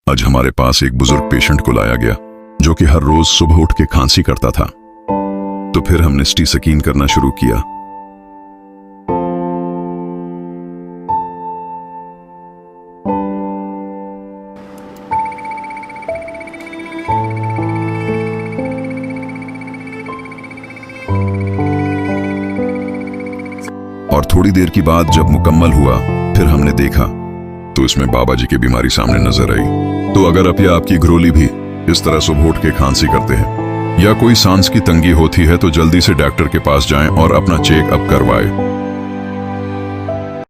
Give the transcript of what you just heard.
आज हमारे पास एक बुजुर्ग पेशेंट को लाया गया जो कि हर रोज सुबह उठ के खांसी करता था। तो फिर हमने स्टीसकीन करना शुरू किया। और थोड़ी देर की बाद जब मुकम्मल हुआ फिर हमने देखा तो इसमें बाबा जी की बीमारी सामने नजर आई। तो अगर आप या आपकी घरोली भी इस तरह सुबह उठ के खांसी करते हैं या कोई सांस की तंगी होती है तो जल्दी से डॉक्टर के पास जाएं और अपना चेकअप करवाएं।